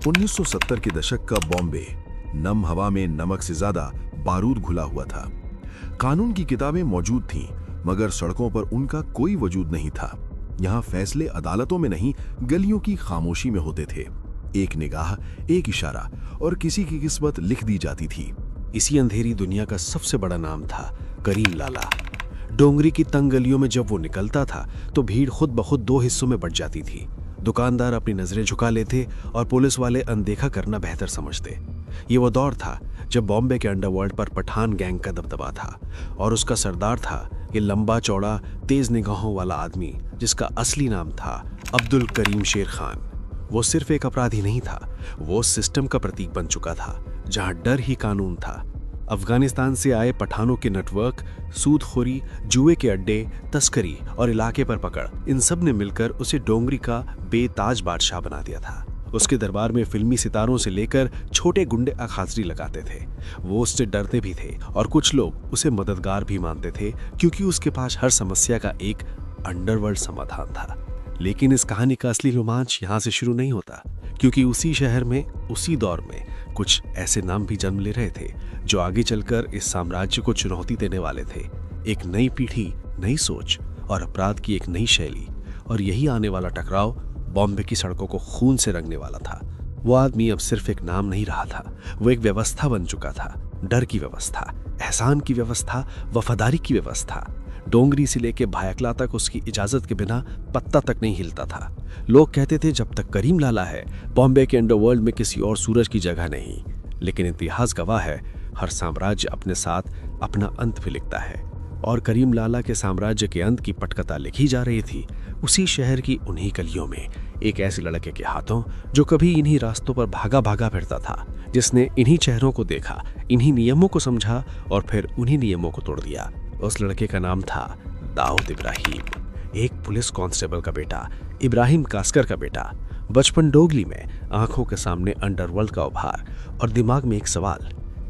1970 के दशक का बॉम्बे नम हवा में नमक से ज्यादा बारूद घुला हुआ था। कानून की किताबें मौजूद थीं, मगर सड़कों पर उनका कोई वजूद नहीं था। यहाँ फैसले अदालतों में नहीं, गलियों की खामोशी में होते थे। एक निगाह, एक इशारा और किसी की किस्मत लिख दी जाती थी। इसी अंधेरी दुनिया का सबसे बड़ा नाम था करीम लाला। डोंगरी की तंग गलियों में जब वो निकलता था तो भीड़ खुद ब खुद दो हिस्सों में बंट जाती थी। दुकानदार अपनी नजरें झुका लेते और पुलिस वाले अनदेखा करना बेहतर समझते। ये वो दौर था जब बॉम्बे के अंडरवर्ल्ड पर पठान गैंग का दबदबा था और उसका सरदार था ये लंबा चौड़ा तेज निगाहों वाला आदमी जिसका असली नाम था अब्दुल करीम शेर खान। वो सिर्फ एक अपराधी नहीं था, वो सिस्टम का प्रतीक बन चुका था जहां डर ही कानून था। अफगानिस्तान से आए पठानों के नेटवर्क, सूदखोरी, जुए के अड्डे, तस्करी और इलाके पर पकड़, इन सब ने मिलकर उसे डोंगरी का बेताज बादशाह बना दिया था। उसके दरबार में फिल्मी सितारों से लेकर छोटे गुंडे अखाजरी लगाते थे। वो उससे डरते भी थे और कुछ लोग उसे मददगार भी मानते थे, क्योंकि उसके पास हर समस्या का एक अंडरवर्ल्ड समाधान था। लेकिन इस कहानी का असली रोमांच यहाँ से शुरू नहीं होता, क्योंकि उसी शहर में, उसी दौर में कुछ ऐसे नाम भी जन्म ले रहे थे जो आगे चलकर इस साम्राज्य को चुनौती देने वाले थे। एक नई पीढ़ी, नई सोच और अपराध की एक नई शैली। और यही आने वाला टकराव बॉम्बे की सड़कों को खून से रंगने वाला था। वो आदमी अब सिर्फ एक नाम नहीं रहा था, वो एक व्यवस्था बन चुका था। डर की व्यवस्था, एहसान की व्यवस्था, वफादारी की व्यवस्था। डोंगरी से लेके भायकला तक उसकी इजाजत के बिना पत्ता तक नहीं हिलता था। लोग कहते थे जब तक करीम लाला है बॉम्बे के अंडरवर्ल्ड में किसी और सूरज की जगह नहीं। लेकिन इतिहास गवाह है, हर साम्राज्य अपने साथ अपना अंत भी लिखता है। और करीम लाला के साम्राज्य के अंत की पटकथा लिखी जा रही थी उसी शहर की उन्हीं गलियों में, एक ऐसे लड़के के हाथों जो कभी इन्हीं रास्तों पर भागा भागा फिरता था, जिसने इन्हीं चेहरों को देखा, इन्हीं नियमों को समझा और फिर उन्हीं नियमों को तोड़ दिया। उस लड़के का नाम था दाऊद इब्राहिम, एक पुलिस कांस्टेबल का बेटा, इब्राहिम कास्कर का बेटा। बचपन डोगली में, आंखों के सामने अंडरवर्ल्ड का उभार और दिमाग में एक सवाल,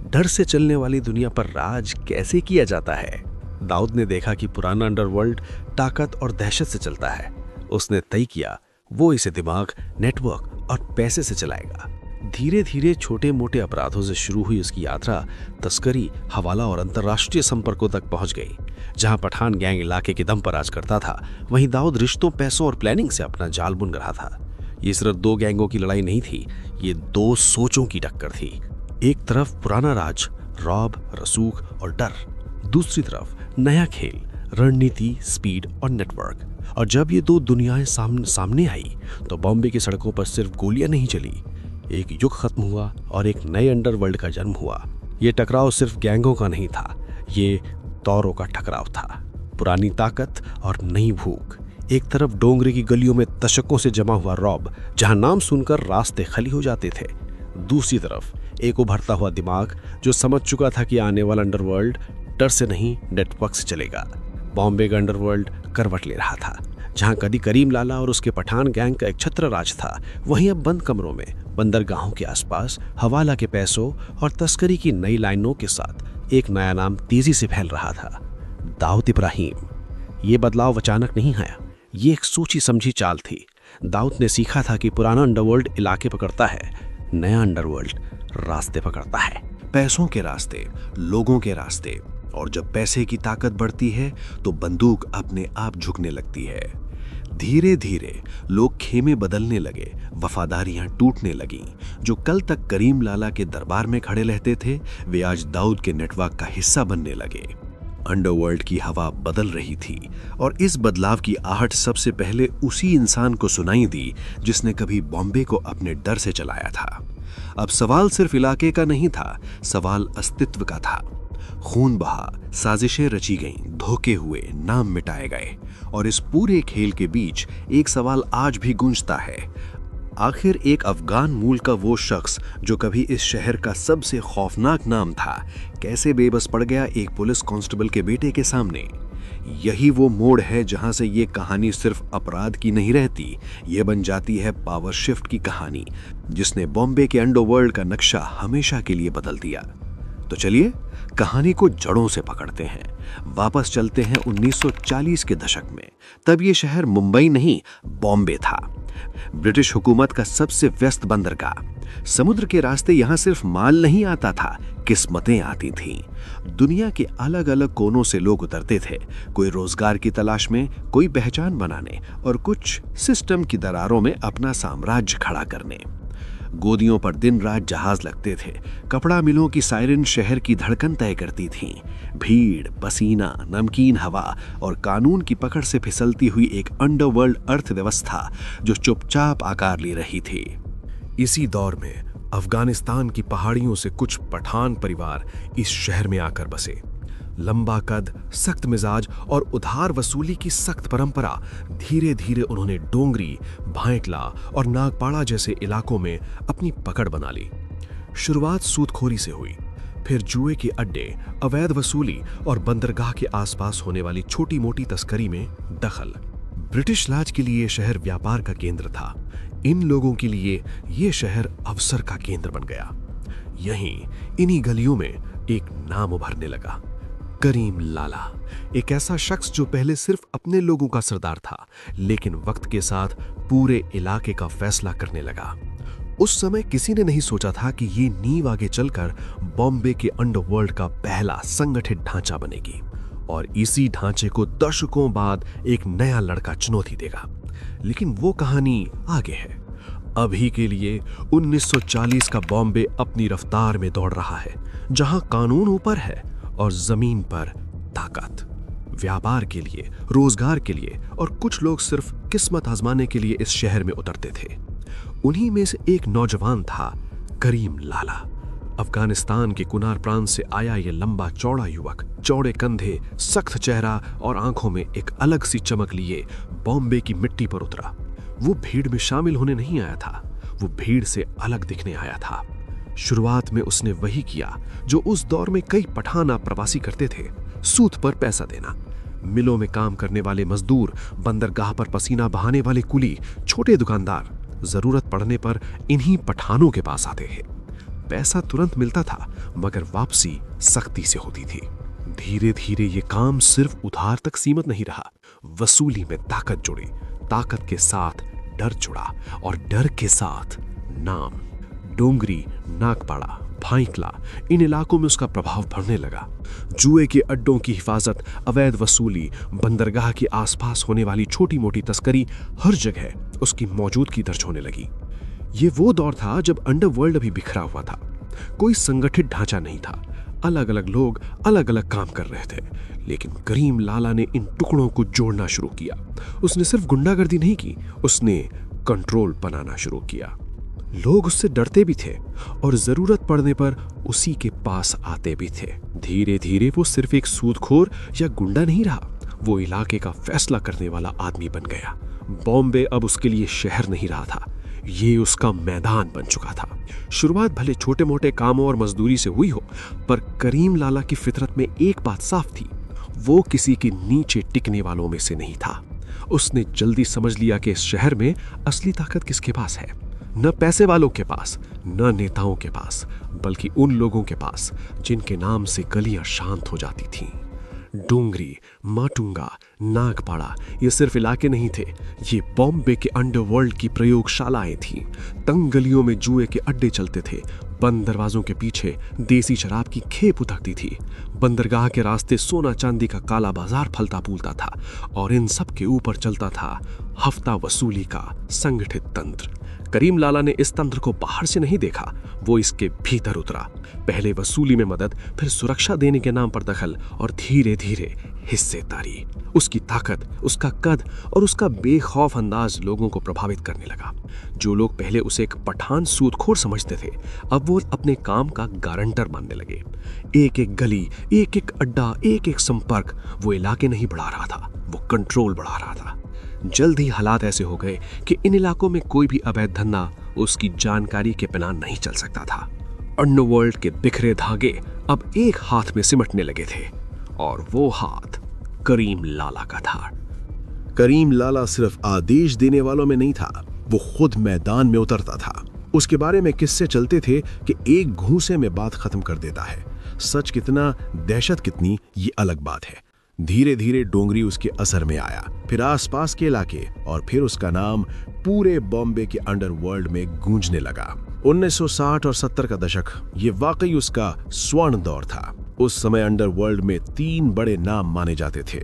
डर से चलने वाली दुनिया पर राज कैसे किया जाता है। दाऊद ने देखा कि पुराना अंडरवर्ल्ड ताकत और दहशत से चलता है। उसने तय किया वो इसे दिमाग, नेटवर्क और पैसे से चलाएगा। धीरे धीरे छोटे मोटे अपराधों से शुरू हुई उसकी यात्रा तस्करी, हवाला और अंतर्राष्ट्रीय संपर्कों तक पहुंच गई। जहां पठान गैंग इलाके के दम पर राज करता था, वहीं दाऊद रिश्तों, पैसों और प्लानिंग से अपना जाल बुन रहा था। ये सिर्फ दो गैंगों की लड़ाई नहीं थी, ये दो सोचों की टक्कर थी। एक तरफ पुराना राज, रौब, रसूख और डर। दूसरी तरफ नया खेल, रणनीति, स्पीड और नेटवर्क। और जब ये दो दुनियाएं सामने आई तो बॉम्बे की सड़कों पर सिर्फ गोलियां नहीं चली, एक युग खत्म हुआ और एक नए अंडरवर्ल्ड का जन्म हुआ। ये टकराव सिर्फ गैंगों का नहीं था, ये दौरों का टकराव था। पुरानी ताकत और नई भूख। एक तरफ डोंगरी की गलियों में दशकों से जमा हुआ रौब, जहां नाम सुनकर रास्ते खाली हो जाते थे। दूसरी तरफ एक उभरता हुआ दिमाग जो समझ चुका था कि आने वाला अंडरवर्ल्ड डर से नहीं, नेटवर्क से चलेगा। बॉम्बे का अंडरवर्ल्ड करवट ले रहा था। जहां कभी करीम लाला और उसके पठान गैंग का एक छत्र राज था, वहीं अब बंद कमरों में, बंदरगाहों के आसपास, हवाला के पैसों और तस्करी की नई लाइनों के साथ एक नया नाम तेजी से फैल रहा था, दाऊद इब्राहिम। ये बदलाव अचानक नहीं आया, ये एक सोची समझी चाल थी। दाऊद ने सीखा था कि पुराना अंडरवर्ल्ड इलाके पकड़ता है, नया अंडरवर्ल्ड रास्ते पकड़ता है। पैसों के रास्ते, लोगों के रास्ते। और जब पैसे की ताकत बढ़ती है तो बंदूक अपने आप झुकने लगती है। धीरे धीरे लोग खेमे बदलने लगे, वफादारियां टूटने लगीं। जो कल तक करीम लाला के दरबार में खड़े रहते थे, वे आज दाऊद के नेटवर्क का हिस्सा बनने लगे। अंडरवर्ल्ड की हवा बदल रही थी और इस बदलाव की आहट सबसे पहले उसी इंसान को सुनाई दी जिसने कभी बॉम्बे को अपने डर से चलाया था। अब सवाल सिर्फ इलाके का नहीं था, सवाल अस्तित्व का था। खून बहा, साजिशें रची गईं, धोखे हुए, नाम मिटाए गए। और इस पूरे खेल के बीच एक सवाल आज भी गूंजता है, आखिर एक अफगान मूल का वो शख्स जो कभी इस शहर का सबसे खौफनाक नाम था, कैसे बेबस पड़ गया एक पुलिस कांस्टेबल के बेटे के सामने। यही वो मोड़ है जहां से ये कहानी सिर्फ अपराध की नहीं रहती, ये बन जाती है पावर शिफ्ट की कहानी, जिसने बॉम्बे के अंडरवर्ल्ड का नक्शा हमेशा के लिए बदल दिया। तो चलिए कहानी को जड़ों से पकड़ते हैं। वापस चलते हैं 1940 के दशक में। तब ये शहर मुंबई नहीं, बॉम्बे था। ब्रिटिश हुकूमत का सबसे व्यस्त बंदरगाह। समुद्र के रास्ते यहां सिर्फ माल नहीं आता था, किस्मतें आती थीं। दुनिया के अलग अलग कोनों से लोग उतरते थे, कोई रोजगार की तलाश में, कोई पहचान बनाने और कुछ सिस्टम की दरारों में अपना साम्राज्य खड़ा करने। गोदियों पर दिन रात जहाज लगते थे। कपड़ा मिलों की सायरन शहर की धड़कन तय करती थीं। भीड़, पसीना, नमकीन हवा और कानून की पकड़ से फिसलती हुई एक अंडरवर्ल्ड अर्थव्यवस्था जो चुपचाप आकार ले रही थी। इसी दौर में अफगानिस्तान की पहाड़ियों से कुछ पठान परिवार इस शहर में आकर बसे। लंबा कद, सख्त मिजाज और उधार वसूली की सख्त परंपरा। धीरे धीरे उन्होंने डोंगरी, भायटला और नागपाड़ा जैसे इलाकों में अपनी पकड़ बना ली। शुरुआत सूदखोरी से हुई, फिर जुए के अड्डे, अवैध वसूली और बंदरगाह के आसपास होने वाली छोटी मोटी तस्करी में दखल। ब्रिटिश राज के लिए शहर व्यापार का केंद्र था। इन लोगों के लिए यह शहर अवसर का केंद्र बन गया। यहीं इन्हीं गलियों में एक नाम उभरने लगा, करीम लाला। एक ऐसा शख्स जो पहले सिर्फ अपने लोगों का सरदार था, लेकिन वक्त के साथ पूरे इलाके का फैसला करने लगा। उस समय किसी ने नहीं सोचा था कि ये नींव आगे चलकर बॉम्बे के अंडरवर्ल्ड का पहला संगठित ढांचा बनेगी और इसी ढांचे को दशकों बाद एक नया लड़का चुनौती देगा। लेकिन वो कहानी आगे है। अभी के लिए 1940 का बॉम्बे अपनी रफ्तार में दौड़ रहा है, जहां कानून ऊपर है और जमीन पर ताकत। व्यापार के लिए, रोजगार के लिए और कुछ लोग सिर्फ किस्मत आजमाने के लिए इस शहर में उतरते थे। उन्हीं में से एक नौजवान था करीम लाला। अफगानिस्तान के कुनार प्रांत से आया ये लंबा चौड़ा युवक, चौड़े कंधे, सख्त चेहरा और आंखों में एक अलग सी चमक लिए बॉम्बे की मिट्टी पर उतरा। वो भीड़ में शामिल होने नहीं आया था, वो भीड़ से अलग दिखने आया था। शुरुआत में उसने वही किया जो उस दौर में कई पठान प्रवासी करते थे, सूद पर पैसा देना। मिलों में काम करने वाले मजदूर, बंदरगाह पर पसीना बहाने वाले कुली, छोटे दुकानदार जरूरत पड़ने पर इन्हीं पठानों के पास आते थे। पैसा तुरंत मिलता था, मगर वापसी सख्ती से होती थी। धीरे धीरे ये काम सिर्फ उधार तक सीमित नहीं रहा। वसूली में ताकत जुड़ी, ताकत के साथ डर जुड़ा और डर के साथ नाम। डोंगरी, नागपाड़ा, भायखला, इन इलाकों में उसका प्रभाव बढ़ने लगा। जुए के अड्डों की हिफाजत, अवैध वसूली, बंदरगाह के आसपास होने वाली छोटी मोटी तस्करी, हर जगह उसकी मौजूदगी दर्ज होने लगी। ये वो दौर था जब अंडरवर्ल्ड अभी बिखरा हुआ था। कोई संगठित ढांचा नहीं था। अलग अलग लोग अलग अलग काम कर रहे थे, लेकिन करीम लाला ने इन टुकड़ों को जोड़ना शुरू किया। उसने सिर्फ गुंडागर्दी नहीं की, उसने कंट्रोल बनाना शुरू किया। लोग उससे डरते भी थे और जरूरत पड़ने पर उसी के पास आते भी थे। धीरे धीरे वो सिर्फ एक सूदखोर या गुंडा नहीं रहा, वो इलाके का फैसला करने वाला आदमी बन गया। बॉम्बे अब उसके लिए शहर नहीं रहा था, ये उसका मैदान बन चुका था। शुरुआत भले छोटे मोटे कामों और मजदूरी से हुई हो, पर करीम लाला की फितरत में एक बात साफ थी, वो किसी के नीचे टिकने वालों में से नहीं था। उसने जल्दी समझ लिया कि इस शहर में असली ताकत किसके पास है। न पैसे वालों के पास, न नेताओं के पास, बल्कि उन लोगों के पास जिनके नाम से गलियां शांत हो जाती थीं। डोंगरी, माटुंगा, नागपाड़ा ये सिर्फ इलाके नहीं थे, ये बॉम्बे के अंडरवर्ल्ड की प्रयोगशालाएं थीं। तंग गलियों में जुए के अड्डे चलते थे, बंद दरवाजों के पीछे देसी शराब की खेप उतरती थी, बंदरगाह के रास्ते सोना चांदी का काला बाजार फलता फूलता था, और इन सब के ऊपर चलता था हफ्ता वसूली का संगठित तंत्र। करीम लाला ने इस तंत्र को बाहर से नहीं देखा, वो इसके भीतर उतरा। पहले वसूली में मदद, फिर सुरक्षा देने के नाम पर दखल और धीरे धीरे हिस्सेदारी। उसकी ताकत, उसका कद और उसका बेखौफ अंदाज लोगों को प्रभावित करने लगा। जो लोग पहले उसे एक पठान सूदखोर समझते थे, अब वो अपने काम का गारंटर मानने लगे। एक एक गली, एक एक अड्डा, एक एक संपर्क वो इलाके नहीं बढ़ा रहा था, वो कंट्रोल बढ़ा रहा था। जल्द ही हालात ऐसे हो गए कि इन इलाकों में कोई भी अवैध धंधा उसकी जानकारी के बिना नहीं चल सकता था। अंडरवर्ल्ड के बिखरे धागे अब एक हाथ में सिमटने लगे थे, और वो हाथ करीम लाला का था। करीम लाला सिर्फ आदेश देने वालों में नहीं था, वो खुद मैदान में उतरता था। उसके बारे में किस्से चलते थे कि एक घूंसे में बात खत्म कर देता है। सच कितना, दहशत कितनी, ये अलग बात है। धीरे धीरे डोंगरी उसके असर में आया, फिर आसपास के इलाके, और फिर उसका नाम पूरे बॉम्बे के अंडरवर्ल्ड में गूंजने लगा। 1960 और 70 का दशक ये वाकई उसका स्वर्ण दौर था। उस समय अंडरवर्ल्ड में 3 बड़े नाम माने जाते थे।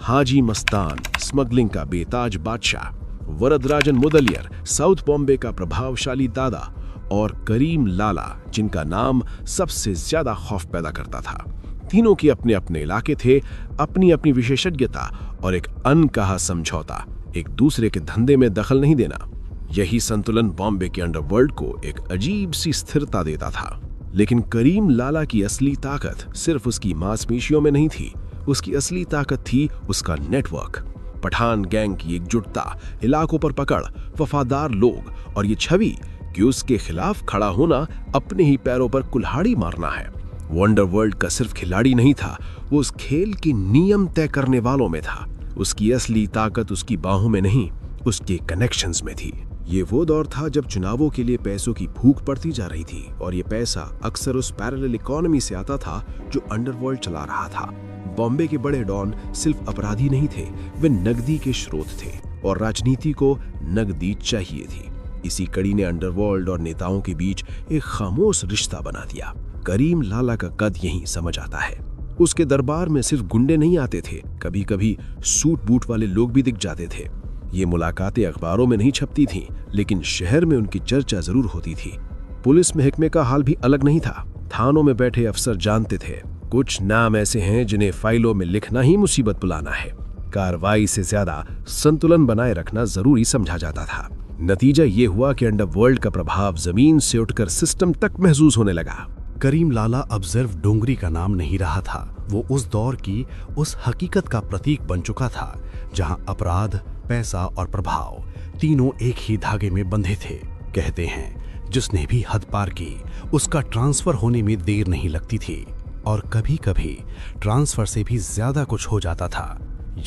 हाजी मस्तान, स्मगलिंग का बेताज बादशाह, वरदराजन मुदलियर, साउथ बॉम्बे का प्रभावशाली दादा, और करीम लाला, जिनका नाम सबसे ज्यादा खौफ पैदा करता था। तीनों के अपने अपने इलाके थे, अपनी अपनी विशेषज्ञता और एक अनकहा समझौता, एक दूसरे के धंधे में दखल नहीं देना। यही संतुलन बॉम्बे के अंडरवर्ल्ड को एक अजीब सी स्थिरता देता था। लेकिन करीम लाला की असली ताकत सिर्फ उसकी मांसपेशियों में नहीं थी, उसकी असली ताकत थी उसका नेटवर्क। पठान गैंग की एकजुटता, इलाकों पर पकड़, वफादार लोग और ये छवि कि उसके खिलाफ खड़ा होना अपने ही पैरों पर कुल्हाड़ी मारना है। वो अंडरवर्ल्ड का सिर्फ खिलाड़ी नहीं था, वो उस खेल के नियम तय करने वालों में था। उसकी असली ताकत उसकी बाहों में नहीं, उसके कनेक्शंस में थी। ये वो दौर था जब चुनावों के लिए पैसों की भूख पड़ती जा रही थी, और ये पैसा अक्सर उस पैरेलल इकोनॉमी से आता था जो अंडरवर्ल्ड चला रहा था। बॉम्बे के बड़े डॉन सिर्फ अपराधी नहीं थे, वे नकदी के स्रोत थे, और राजनीति को नकदी चाहिए थी। इसी कड़ी ने अंडरवर्ल्ड और नेताओं के बीच एक खामोश रिश्ता बना दिया। करीम लाला का कद यहीं समझ आता है। उसके दरबार में सिर्फ गुंडे नहीं आते थे, कभी कभी सूट बूट वाले लोग भी दिख जाते थे। ये मुलाकातें अखबारों में नहीं छपती थीं, लेकिन शहर में उनकी चर्चा जरूर होती थी। पुलिस महकमे का हाल भी अलग नहीं था। थानों में बैठे अफसर जानते थे कुछ नाम ऐसे हैं जिन्हें फाइलों में लिखना ही मुसीबत बुलाना है। कार्रवाई से ज्यादा संतुलन बनाए रखना जरूरी समझा जाता था। नतीजा ये हुआ कि अंडरवर्ल्ड का प्रभाव जमीन से उठकर सिस्टम तक महसूस होने लगा। करीम लाला अब सिर्फ डोंगरी का नाम नहीं रहा था, वो उस दौर की उस हकीकत का प्रतीक बन चुका था जहां अपराध, पैसा और प्रभाव तीनों एक ही धागे में बंधे थे। कहते हैं जिसने भी हद पार की उसका ट्रांसफर होने में देर नहीं लगती थी, और कभी कभी ट्रांसफर से भी ज्यादा कुछ हो जाता था।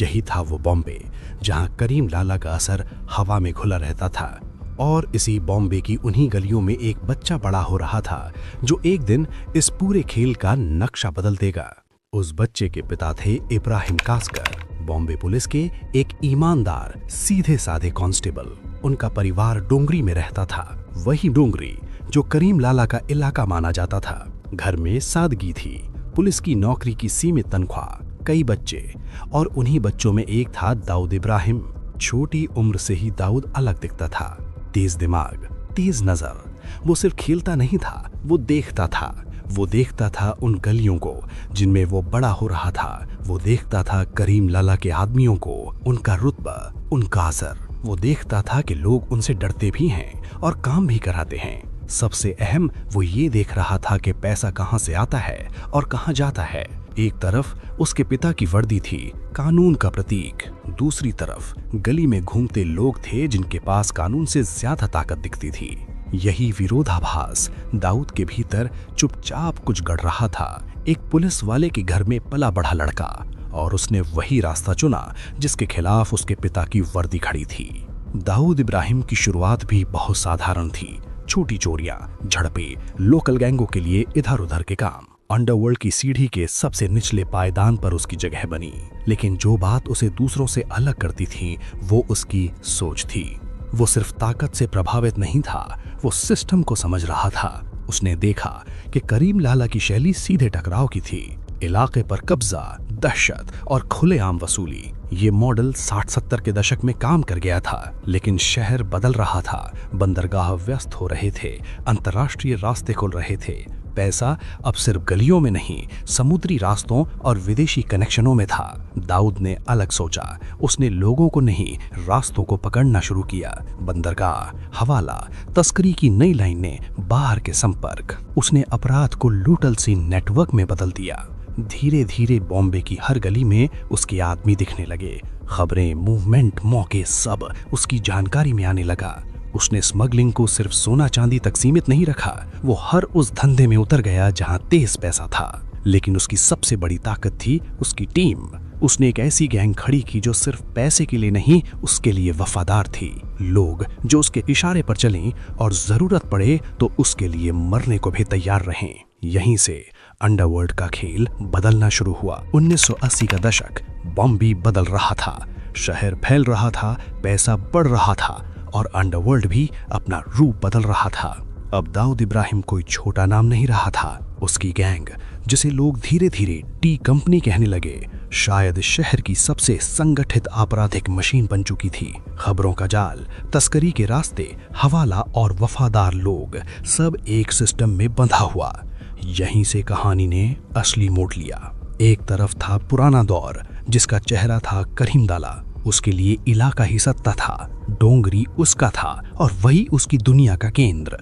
यही था वो बॉम्बे जहां करीम लाला का असर हवा में घुला रहता था। और इसी बॉम्बे की उन्हीं गलियों में एक बच्चा बड़ा हो रहा था जो एक दिन इस पूरे खेल का नक्शा बदल देगा। उस बच्चे के पिता थे इब्राहिम कास्कर, बॉम्बे पुलिस के एक ईमानदार सीधे साधे कांस्टेबल। उनका परिवार डोंगरी में रहता था, वही डोंगरी जो करीम लाला का इलाका माना जाता था। घर में सादगी थी, पुलिस की नौकरी की सीमित तनख्वाह, कई बच्चे, और उन्हीं बच्चों में एक था दाऊद इब्राहिम। छोटी उम्र से ही दाऊद अलग दिखता था, तेज दिमाग, तेज नजर। वो सिर्फ खेलता नहीं था, वो देखता था। वो देखता था उन गलियों को जिनमें वो बड़ा हो रहा था। वो देखता था करीम लाला के आदमियों को, उनका रुतबा, उनका असर। वो देखता था कि लोग उनसे डरते भी हैं और काम भी कराते हैं। सबसे अहम वो ये देख रहा था कि पैसा कहाँ से आता है और कहाँ जाता है। एक तरफ उसके पिता की वर्दी थी, कानून का प्रतीक। दूसरी तरफ गली में घूमते लोग थे जिनके पास कानून से ज्यादा ताकत दिखती थी। यही विरोधाभास दाऊद के भीतर चुपचाप कुछ गढ़ रहा था। एक पुलिस वाले के घर में पला बढ़ा लड़का, और उसने वही रास्ता चुना जिसके खिलाफ उसके पिता की वर्दी खड़ी थी। दाऊद इब्राहिम की शुरुआत भी बहुत साधारण थी। छोटी चोरियां, झड़पें, लोकल गैंगों के लिए इधर उधर के काम। अंडरवर्ल्ड की सीढ़ी के सबसे निचले पायदान पर उसकी जगह बनी। लेकिन जो बात उसे दूसरों से अलग करती थी वो उसकी सोच थी। वो सिर्फ ताकत से प्रभावित नहीं था, वो सिस्टम को समझ रहा था। उसने देखा कि करीम लाला की शैली सीधे टकराव की थी। इलाके पर कब्जा, दहशत और खुलेआम वसूली। ये मॉडल 60-70 के दशक में काम कर गया था, लेकिन शहर बदल रहा था। बंदरगाह व्यस्त हो रहे थे, अंतर्राष्ट्रीय रास्ते खुल रहे थे। पैसा अब सिर्फ गलियों में नहीं, समुद्री रास्तों और विदेशी कनेक्शनों में था। दाऊद ने अलग सोचा। उसने लोगों को नहीं, रास्तों को पकड़ना शुरू किया। बंदरगाह, हवाला, तस्करी की नई लाइनें, बाहर के संपर्क। उसने अपराध को लूटल सी नेटवर्क में बदल दिया। धीरे धीरे बॉम्बे की हर गली में उसके आदमी दिखने लगे। खबरें, मूवमेंट, मौके सब उसकी जानकारी में आने लगा। उसने स्मगलिंग को सिर्फ सोना चांदी तक सीमित नहीं रखा, वो हर उस धंधे में उतर गया जहां तेज पैसा था। लेकिन उसकी सबसे बड़ी ताकत थी उसकी टीम। उसने एक ऐसी गैंग खड़ी की जो सिर्फ पैसे के लिए नहीं, उसके लिए वफादार थी। लोग जो उसके इशारे पर चलें और जरूरत पड़े तो उसके लिए मरने को भी तैयार रहें। यहीं से अंडरवर्ल्ड का खेल बदलना शुरू हुआ। 1980 का दशक, बॉम्बे बदल रहा था, शहर फैल रहा था, पैसा बढ़ रहा था और अंडरवर्ल्ड भी अपना रूप बदल रहा था। अब दाऊद इब्राहिम कोई छोटा नाम नहीं रहा था। उसकी गैंग, जिसे लोग धीरे धीरे टी कंपनी कहने लगे, शायद शहर की सबसे संगठित आपराधिक मशीन बन चुकी थी। खबरों का जाल, तस्करी के रास्ते, हवाला और वफादार लोग, सब एक सिस्टम में बंधा हुआ। यहीं से कहानी ने असली मोड़ लिया। एक तरफ था पुराना दौर, जिसका चेहरा था करीम लाला, उसके लिए इलाका ही सत्ता था, डोंगरी उसका था और वही उसकी दुनिया का केंद्र।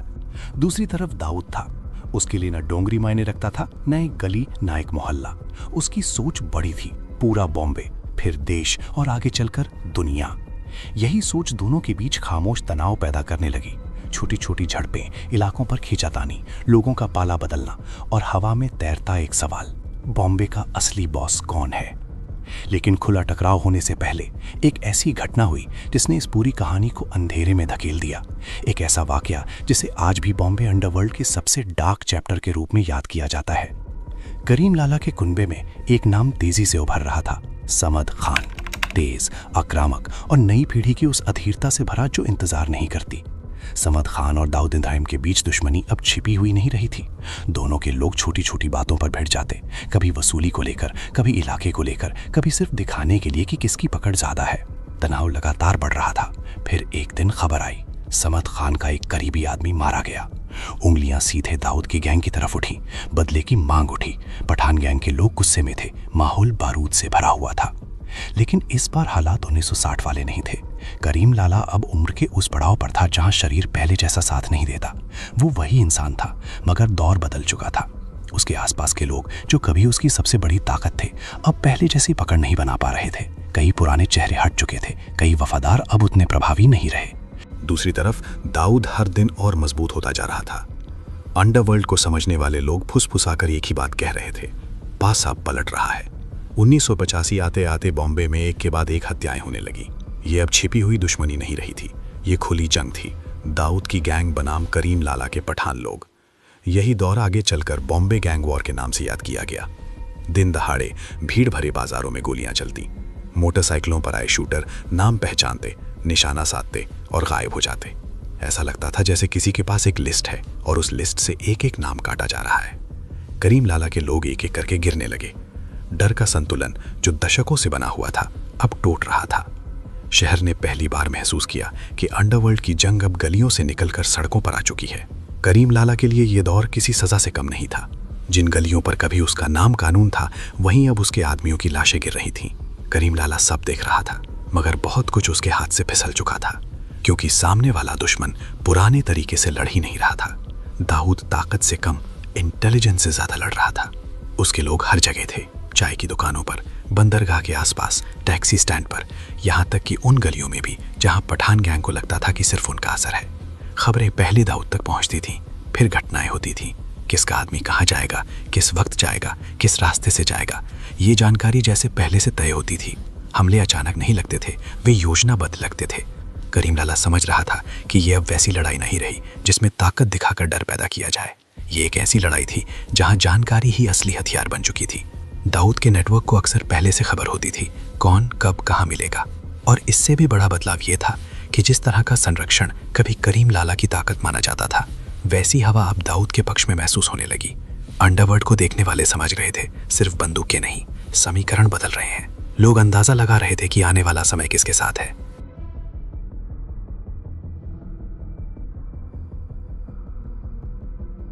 दूसरी तरफ दाऊद था, उसके लिए न डोंगरी मायने रखता था, न एक गली, न एक मोहल्ला। उसकी सोच बड़ी थी, पूरा बॉम्बे, फिर देश और आगे चलकर दुनिया। यही सोच दोनों के बीच खामोश तनाव पैदा करने लगी। छोटी छोटी झड़पें, इलाकों पर खींचातानी, लोगों का पाला बदलना और हवा में तैरता एक सवाल, बॉम्बे का असली बॉस कौन है? लेकिन खुला टकराव होने से पहले एक ऐसी घटना हुई जिसने इस पूरी कहानी को अंधेरे में धकेल दिया। एक ऐसा वाकया जिसे आज भी बॉम्बे अंडरवर्ल्ड के सबसे डार्क चैप्टर के रूप में याद किया जाता है। करीम लाला के कुनबे में एक नाम तेजी से उभर रहा था, समद खान। तेज, आक्रामक और नई पीढ़ी की उस अधीरता से भरा जो इंतजार नहीं करती। समद खान और दाऊद इब्राहिम के बीच दुश्मनी अब छिपी हुई नहीं रही थी। दोनों के लोग छोटी छोटी बातों पर भिड़ जाते, कभी वसूली को लेकर, कभी इलाके को लेकर, कभी सिर्फ दिखाने के लिए कि किसकी पकड़ ज्यादा है। तनाव लगातार बढ़ रहा था। फिर एक दिन खबर आई, समद खान का एक करीबी आदमी मारा गया। उंगलियां सीधे दाऊद की गैंग की तरफ उठी, बदले की मांग उठी। पठान गैंग के लोग गुस्से में थे, माहौल बारूद से भरा हुआ था। लेकिन इस बार हालात 1960 वाले नहीं थे। करीम लाला अब उम्र के उस पड़ाव पर था जहां शरीर पहले जैसा साथ नहीं देता। वो वही इंसान था, मगर दौर बदल चुका था। उसके आसपास के लोग जो कभी उसकी सबसे बड़ी ताकत थे, अब पहले जैसी पकड़ नहीं बना पा रहे थे। कई पुराने चेहरे हट चुके थे, कई वफादार अब उतने प्रभावी नहीं रहे। दूसरी तरफ दाऊद हर दिन और मजबूत होता जा रहा था। अंडरवर्ल्ड को समझने वाले लोग फुसफुसाकर एक ही बात कह रहे थे, पासा पलट रहा है। 1985 आते आते बॉम्बे में एक के बाद एक हत्याएं होने लगी। ये अब छिपी हुई दुश्मनी नहीं रही थी, ये खुली जंग थी। दाऊद की गैंग बनाम करीम लाला के पठान लोग। यही दौर आगे चलकर बॉम्बे गैंग वॉर के नाम से याद किया गया। दिन दहाड़े भीड़ भरे बाजारों में गोलियां चलती, मोटरसाइकिलों पर आए शूटर नाम पहचानते, निशाना साधते और गायब हो जाते। ऐसा लगता था जैसे किसी के पास एक लिस्ट है और उस लिस्ट से एक एक नाम काटा जा रहा है। करीम लाला के लोग एक एक करके गिरने लगे। डर का संतुलन जो दशकों से बना हुआ था अब टूट रहा था। शहर ने पहली बार महसूस किया कि अंडरवर्ल्ड की जंग अब गलियों से निकलकर सड़कों पर आ चुकी है। करीम लाला के लिए यह दौर किसी सजा से कम नहीं था। जिन गलियों पर कभी उसका नाम कानून था, वहीं अब उसके आदमियों की लाशें गिर रही थीं। करीम लाला सब देख रहा था, मगर बहुत कुछ उसके हाथ से फिसल चुका था, क्योंकि सामने वाला दुश्मन पुराने तरीके से लड़ ही नहीं रहा था। दाऊद ताकत से कम इंटेलिजेंस से ज्यादा लड़ रहा था। उसके लोग हर जगह थे, चाय की दुकानों पर, बंदरगाह के आसपास, टैक्सी स्टैंड पर, यहाँ तक कि उन गलियों में भी जहाँ पठान गैंग को लगता था कि सिर्फ उनका असर है। खबरें पहले दाऊद तक पहुँचती थीं, फिर घटनाएं होती थीं। किसका आदमी कहाँ जाएगा, किस वक्त जाएगा, किस रास्ते से जाएगा, ये जानकारी जैसे पहले से तय होती थी। हमले अचानक नहीं लगते थे, वे योजनाबद्ध लगते थे। करीम लाला समझ रहा था कि ये अब वैसी लड़ाई नहीं रही जिसमें ताकत दिखाकर डर पैदा किया जाए। ये एक ऐसी लड़ाई थी जहां जानकारी ही असली हथियार बन चुकी थी। दाऊद के नेटवर्क को अक्सर पहले से खबर होती थी कौन कब कहाँ मिलेगा। और इससे भी बड़ा बदलाव ये था कि जिस तरह का संरक्षण कभी करीम लाला की ताकत माना जाता था, वैसी हवा अब दाऊद के पक्ष में महसूस होने लगी। अंडरवर्ल्ड को देखने वाले समझ रहे थे सिर्फ बंदूकें नहीं, समीकरण बदल रहे हैं। लोग अंदाजा लगा रहे थे कि आने वाला समय किसके साथ है।